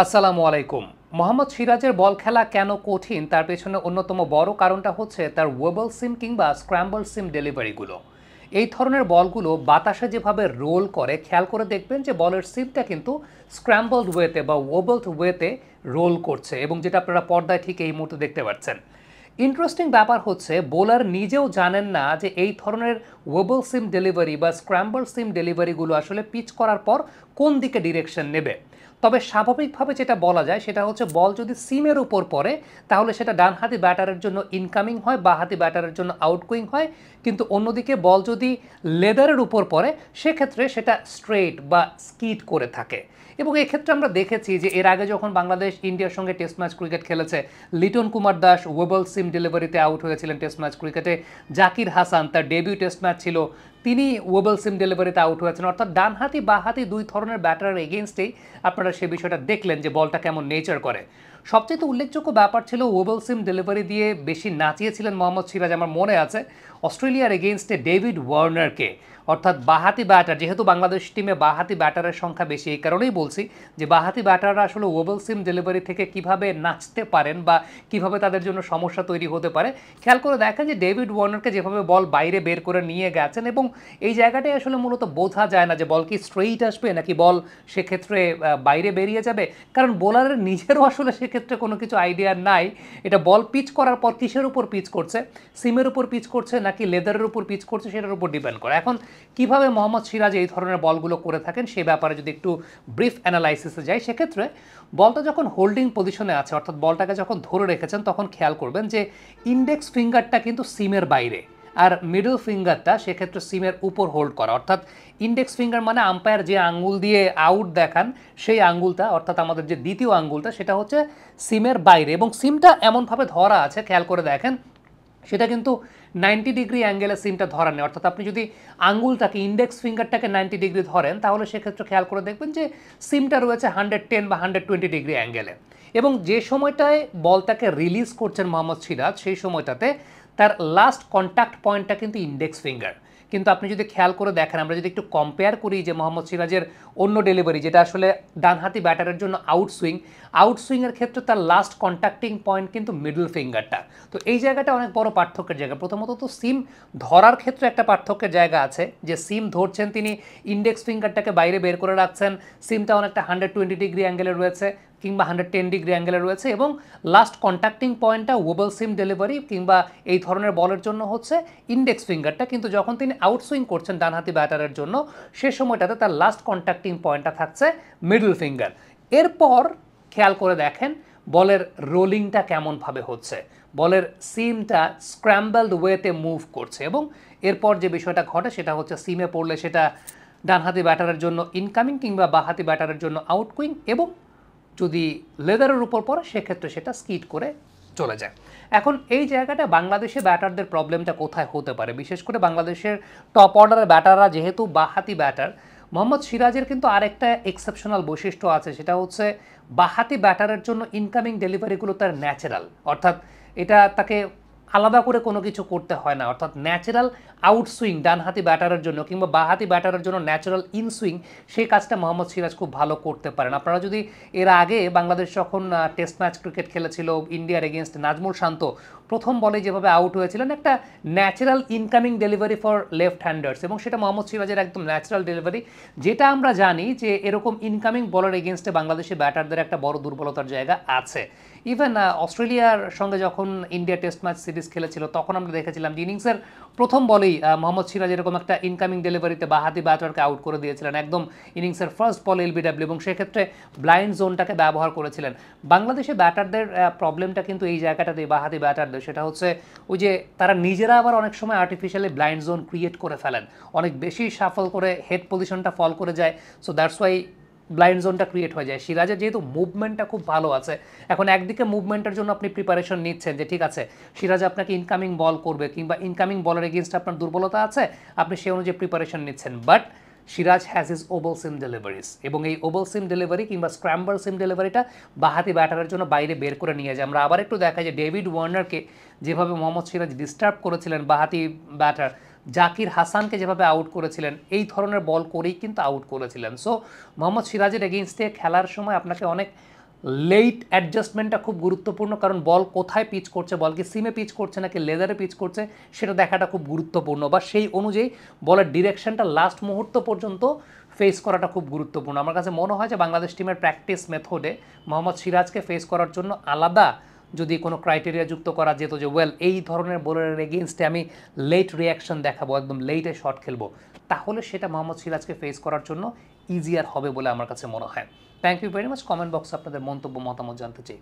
আসসালামু আলাইকুম। মোহাম্মদ সিরাজের বল খেলা কেন কঠিন তার পেছনে অন্যতম বড় কারণটা হচ্ছে তার ওয়েবল সিম কিংবা স্ক্র্যাম্বল সিম ডেলিভারিগুলো। এই ধরনের বলগুলো বাতাসে যেভাবে রোল করে খেয়াল করে দেখবেন যে বলের সিমটা কিন্তু স্ক্র্যাম্বলড ওয়েতে বা ওয়েবলড ওয়েতে রোল করছে এবং যেটা আপনারা পর্দায় ঠিক এই মুহূর্তে দেখতে পাচ্ছেন। ইন্টারেস্টিং ব্যাপার হচ্ছে বোলার নিজেও জানেন না যে এই ধরনের ওয়েবল সিম ডেলিভারি বা স্ক্র্যাম্বল সিম ডেলিভারিগুলো আসলে পিচ করার পর কোন দিকে ডিরেকশন নেবে। তবে স্বাভাবিকভাবে যেটা বলা যায় সেটা হচ্ছে বল যদি সিমের উপর পড়ে তাহলে সেটা ডানহাতি ব্যাটারের জন্য ইনকামিং হয়, বাঁহাতি ব্যাটারের জন্য আউটগোয়িং হয়। কিন্তু অন্যদিকে বল যদি লেদারের উপর পড়ে সেক্ষেত্রে সেটা স্ট্রেট বা স্কিড করে থাকে। এবং এক্ষেত্রে আমরা দেখেছি যে এর আগে যখন বাংলাদেশ ইন্ডিয়ার সঙ্গে টেস্ট ম্যাচ ক্রিকেট খেলেছে, লিটন কুমার দাস ওয়েবল সিম ডেলিভারিতে আউট হয়েছিলেন টেস্ট ম্যাচ ক্রিকেটে। জাকির হাসান তার ডেবিউ টেস্ট ম্যাচ ছিল, তিনি ওয়েবল সিম ডেলিভারিতে আউট হয়েছেন। অর্থাৎ ডানহাতি বাঁহাতি দুই ধরনের ব্যাটারের এগেনস্টেই আপনারা সে বিষয়টা দেখলেন যে বলটা কেমন নেচার করে। সবচেয়ে উল্লেখযোগ্য ব্যাপার ছিল ওয়েবল সিম ডেলিভারি দিয়ে বেশি নাচিয়েছিলেন মোহাম্মদ সিরাজ, আমার মনে আছে, অস্ট্রেলিয়ার এগেনস্টে ডেভিড ওয়ার্নারকে। অর্থাৎ বাঁহাতি ব্যাটার, যেহেতু বাংলাদেশ টিমে বাঁহাতি ব্যাটারের সংখ্যা বেশি, এই কারণেই বলছি যে বাঁহাতি ব্যাটাররা আসলে ওয়েবল সিম ডেলিভারি থেকে কিভাবে নাচতে পারেন বা কিভাবে তাদের জন্য সমস্যা তৈরি হতে পারে। খেয়াল করে দেখেন যে ডেভিড ওয়ার্নারকে যেভাবে বল বাইরে বের করে নিয়ে গেছেন, এবং এই জায়গাটাই আসলে মূলত বোঝা যায় না যে বল কি স্ট্রেইট আসবে নাকি বল সেক্ষেত্রে বাইরে বেরিয়ে যাবে। কারণ বোলারের নিজেরও আসলে সেক্ষেত্রে কোনো কিছু আইডিয়া নাই এটা বল পিচ করার পর কিসের উপর পিচ করছে, সিমের উপর পিচ করছে নাকি লেদারের উপর পিচ করছে, সেটার উপর ডিপেন্ড করে। এখন কিভাবে মোহাম্মদ সিরাজ এই ধরনের বলগুলো করে থাকেন সে ব্যাপারে যদি একটু ব্রিফ অ্যানালাইসিসে যাই, সেক্ষেত্রে বলটা যখন হোল্ডিং পজিশনে আছে অর্থাৎ বলটাকে যখন ধরে রেখেছেন তখন খেয়াল করবেন যে ইন্ডেক্স ফিঙ্গারটা কিন্তু সিমের বাইরে আর মিডল ফিঙ্গারটা সেক্ষেত্রে সিমের উপর হোল্ড করা। অর্থাৎ ইন্ডেক্স ফিঙ্গার মানে আম্পায়ার যে আঙ্গুল দিয়ে আউট দেখান সেই আঙ্গুলটা, অর্থাৎ আমাদের যে দ্বিতীয় আঙ্গুলটা সেটা হচ্ছে সিমের বাইরে, এবং সিমটা এমনভাবে ধরা আছে খেয়াল করে দেখেন সেটা কিন্তু 90 ডিগ্রি অ্যাঙ্গেলে সিমটা ধরা নেই। অর্থাৎ আপনি যদি আঙ্গুলটাকে ইন্ডেক্স ফিঙ্গারটাকে 90 ডিগ্রি ধরেন তাহলে সেক্ষেত্রে খেয়াল করে দেখবেন যে সিমটা রয়েছে 110 বা 120 ডিগ্রি অ্যাঙ্গেলে। এবং যে সময়টায় বলটাকে রিলিজ করছেন মোহাম্মদ সিরাজ সেই সময়টাতে তার লাস্ট কন্ট্যাক্ট পয়েন্টটা কিন্তু ইন্ডেক্স ফিঙ্গার। কিন্তু আপনি যদি খেয়াল করে দেখেন, আমরা যদি একটু কম্পেয়ার করি যে মোহাম্মদ সিরাজের অন্য ডেলিভারি যেটা আসলে ডানহাতি ব্যাটারের জন্য আউটসুইংয়ের ক্ষেত্রে তার লাস্ট কন্ট্যাক্টিং পয়েন্ট কিন্তু মিডল ফিঙ্গারটা। তো এই জায়গাটা অনেক বড় পার্থক্যের জায়গা। প্রথমত তো সিম ধরার ক্ষেত্রে একটা পার্থক্যের জায়গা আছে, যে সিম ধরছেন তিনি ইন্ডেক্স ফিঙ্গারটাকে বাইরে বের করে রাখছেন, সিমটা অনেকটা 120 ডিগ্রি অ্যাঙ্গেলে রয়েছে কিংবা 110 ডিগ্রি অ্যাঙ্গেলে রয়েছে, এবং লাস্ট কন্ট্যাক্টিং পয়েন্টটা ওয়েবল সিম ডেলিভারি কিংবা এই ধরনের বলের জন্য হচ্ছে ইন্ডেক্স ফিঙ্গারটা। কিন্তু যখন তিনি আউটসুইং করছেন ডানহাতি ব্যাটারের জন্য সে সময়টাতে তার লাস্ট কন্ট্যাক্টিং পয়েন্টটা থাকছে মিডল ফিঙ্গার। এরপর খেয়াল করে দেখেন বলের রোলিংটা কেমনভাবে হচ্ছে, বলের সিমটা স্ক্র্যাম্বলড ওয়েতে মুভ করছে, এবং এরপর যে বিষয়টা ঘটে সেটা হচ্ছে সিমে পড়লে সেটা ডানহাতি ব্যাটারের জন্য ইনকামিং কিংবা বাঁহাতি ব্যাটারের জন্য আউটগোয়িং, এবং যদি লেদারের উপর পড়ে সেক্ষেত্রে সেটা স্কিড করে চলে যায়। এখন এই জায়গাটা বাংলাদেশে ব্যাটারদের প্রবলেমটা কোথায় হতে পারে, বিশেষ করে বাংলাদেশের টপ অর্ডারের ব্যাটাররা যেহেতু বাঁহাতি ব্যাটার, মোহাম্মদ সিরাজের কিন্তু আরেকটা এক্সেপশনাল বৈশিষ্ট্য আছে, সেটা হচ্ছে বাঁহাতি ব্যাটারের জন্য ইনকামিং ডেলিভারিগুলো তার ন্যাচারাল। অর্থাৎ এটা তাকে আলাদা করে কোনো কিছু করতে হয় না। অর্থাৎ ন্যাচারাল আউটসুইং ডানহাতি ব্যাটারের জন্য কিংবা বাঁহাতি ব্যাটারের জন্য ন্যাচারাল ইনসুইং, সেই কাজটা মোহাম্মদ সিরাজ খুব ভালো করতে পারেন। আপনারা যদি এর আগে বাংলাদেশ যখন টেস্ট ম্যাচ ক্রিকেট খেলেছিল ইন্ডিয়ার এগেনস্ট, নাজমুল শান্ত প্রথম বলে যেভাবে আউট হয়েছিলেন, একটা natural incoming delivery for left handers, এবং সেটা মোহাম্মদ সিরাজের একদম ন্যাচারাল ডেলিভারি। যেটা আমরা জানি যে এরকম ইনকামিং বলার এগেনস্টে বাংলাদেশি ব্যাটারদের একটা বড় দুর্বলতার জায়গা আছে। ইভেন অস্ট্রেলিয়ার সঙ্গে যখন ইন্ডিয়া টেস্ট ম্যাচ সিরিজ খেলেছিল তখন আমরা দেখেছিলাম যে ইনিংসের প্রথম বলেই মোহাম্মদ সিরাজ এরকম একটা ইনকামিং ডেলিভারিতে বাঁহাতি ব্যাটারকে আউট করে দিয়েছিলেন একদম ইনিংসের ফার্স্ট বলে এলবিডব্লিউ, এবং সেক্ষেত্রে ব্লাইন্ড জোনটাকে ব্যবহার করেছিলেন। বাংলাদেশে ব্যাটারদের প্রবলেমটা কিন্তু এই জায়গাটাতে বাঁহাতি ব্যাটারদের, সেটা হচ্ছে ওই যে তারা নিজেরা আবার অনেক সময় আর্টিফিশিয়ালি ব্লাইন্ড জোন ক্রিয়েট করে ফেলেন, অনেক বেশি সাফল করে হেড পজিশনটা ফল করে যায়। সো দ্যাটস ওয়াই ব্লাইন্ড জোনটা ক্রিয়েট হয়ে যায়। সিরাজের যেহেতু মুভমেন্টটা খুব ভালো আছে, এখন একদিকে মুভমেন্টের জন্য আপনি প্রিপারেশন নিচ্ছেন যে ঠিক আছে সিরাজ আপনাকে ইনকামিং বল করবে কিংবা ইনকামিং বলের এগেনস্ট আপনার দুর্বলতা আছে, আপনি সেই অনুযায়ী প্রিপারেশন নিচ্ছেন, but Siraj has is oval SIM deliveries, এবং এই ওভাল সিম ডেলিভারি কিংবা স্ক্র্যাম্বল সিম ডেলিভারিটা বাঁহাতি ব্যাটারের জন্য বাইরে বের করে নিয়ে যায়। আমরা আবার একটু দেখাই যে ডেভিড ওয়ার্নারকে যেভাবে মোহাম্মদ সিরাজ ডিস্টার্ব করেছিলেন বাঁহাতি ব্যাটার, জাকির হাসানকে যেভাবে আউট করেছিলেন এই ধরনের বল করেই কিন্তু আউট করেছিলেন। সো মোহাম্মদ সিরাজের এগেইনস্টে খেলার সময় আপনাকে অনেক লেট অ্যাডজাস্টমেন্টটা খুব গুরুত্বপূর্ণ, কারণ বল কোথায় পিচ করছে, বল কি সিমে পিচ করছে নাকি লেদারে পিচ করছে সেটা দেখাটা খুব গুরুত্বপূর্ণ, বা সেই অনুযায়ী বলের ডিরেকশনটা লাস্ট মুহূর্ত পর্যন্ত ফেস করাটা খুব গুরুত্বপূর্ণ। আমার কাছে মনে হয় যে বাংলাদেশ টিমের প্র্যাকটিস মেথডে মোহাম্মদ সিরাজকে ফেস করার জন্য আলাদা যদি কোনো ক্রাইটেরিয়া যুক্ত করা যেত, যে ওয়েল এই ধরনের বোলারের এগেনস্টে আমি লেট রিয়াকশন দেখাবো, একদম লেটে শট খেলবো, তাহলে সেটা মোহাম্মদ সিরাজকে ফেস করার জন্য ইজিয়ার হবে বলে আমার কাছে মনে হয়। Thank you very much. Comment বক্সে আপনাদের মন্তব্য মতামত জানতে চাই।